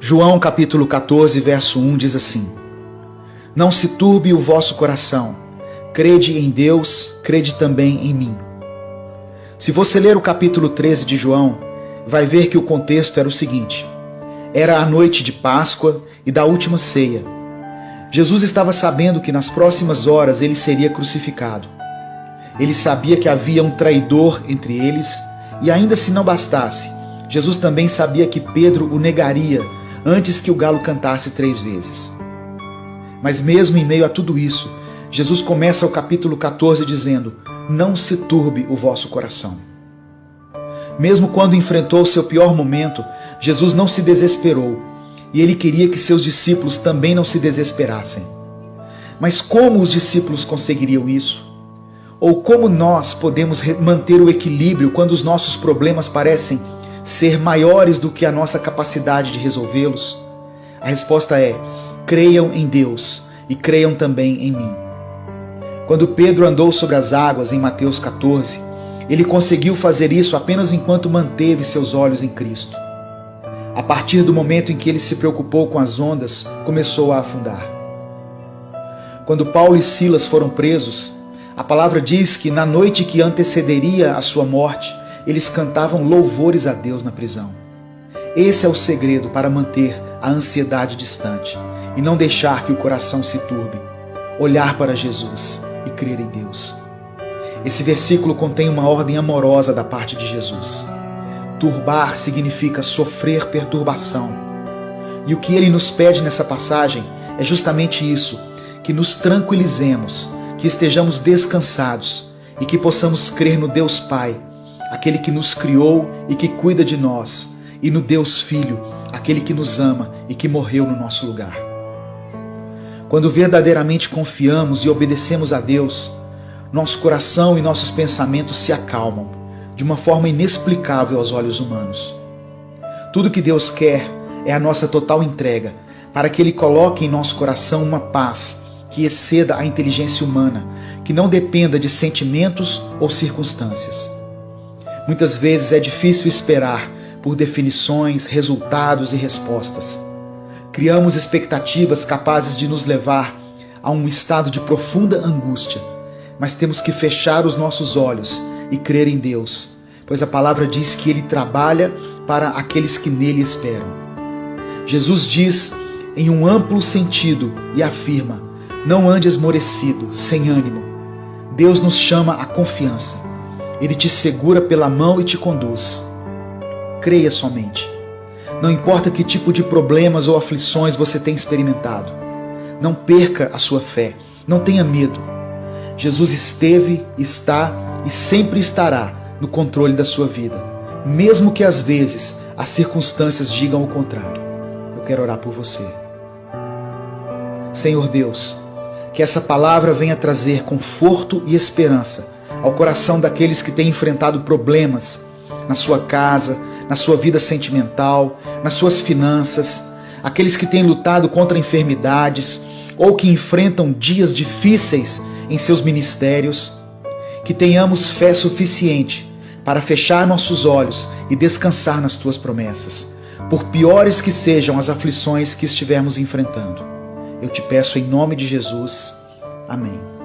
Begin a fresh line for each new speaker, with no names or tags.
João capítulo 14, verso 1 diz assim: Não se turbe o vosso coração, crede em Deus, crede também em mim. Se você ler o capítulo 13 de João, vai ver que o contexto era o seguinte: era a noite de Páscoa e da última ceia. Jesus estava sabendo que nas próximas horas ele seria crucificado. Ele sabia que havia um traidor entre eles, e ainda se não bastasse, Jesus também sabia que Pedro o negaria antes que o galo cantasse 3 vezes. Mas mesmo em meio a tudo isso, Jesus começa o capítulo 14 dizendo: Não se turbe o vosso coração. Mesmo quando enfrentou o seu pior momento, Jesus não se desesperou, e ele queria que seus discípulos também não se desesperassem. Mas como os discípulos conseguiriam isso? Ou como nós podemos manter o equilíbrio quando os nossos problemas parecem ser maiores do que a nossa capacidade de resolvê-los? A resposta é: creiam em Deus e creiam também em mim. Quando Pedro andou sobre as águas em Mateus 14, ele conseguiu fazer isso apenas enquanto manteve seus olhos em Cristo. A partir do momento em que ele se preocupou com as ondas, começou a afundar. Quando Paulo e Silas foram presos, a palavra diz que na noite que antecederia a sua morte, eles cantavam louvores a Deus na prisão. Esse é o segredo para manter a ansiedade distante e não deixar que o coração se turbe. Olhar para Jesus e crer em Deus. Esse versículo contém uma ordem amorosa da parte de Jesus. Turbar significa sofrer perturbação. E o que ele nos pede nessa passagem é justamente isso: que nos tranquilizemos, que estejamos descansados e que possamos crer no Deus Pai, aquele que nos criou e que cuida de nós, e no Deus Filho, aquele que nos ama e que morreu no nosso lugar. Quando verdadeiramente confiamos e obedecemos a Deus, nosso coração e nossos pensamentos se acalmam de uma forma inexplicável aos olhos humanos. Tudo que Deus quer é a nossa total entrega, para que Ele coloque em nosso coração uma paz que exceda a inteligência humana, que não dependa de sentimentos ou circunstâncias. Muitas vezes é difícil esperar por definições, resultados e respostas. Criamos expectativas capazes de nos levar a um estado de profunda angústia, mas temos que fechar os nossos olhos e crer em Deus, pois a palavra diz que Ele trabalha para aqueles que nele esperam. Jesus diz em um amplo sentido e afirma: não ande esmorecido, sem ânimo. Deus nos chama à confiança. Ele te segura pela mão e te conduz. Creia somente. Não importa que tipo de problemas ou aflições você tem experimentado. Não perca a sua fé. Não tenha medo. Jesus esteve, está e sempre estará no controle da sua vida, mesmo que às vezes as circunstâncias digam o contrário. Eu quero orar por você. Senhor Deus, que essa palavra venha trazer conforto e esperança ao coração daqueles que têm enfrentado problemas na sua casa, na sua vida sentimental, nas suas finanças, aqueles que têm lutado contra enfermidades ou que enfrentam dias difíceis em seus ministérios. Que tenhamos fé suficiente para fechar nossos olhos e descansar nas Tuas promessas, por piores que sejam as aflições que estivermos enfrentando. Eu te peço em nome de Jesus. Amém.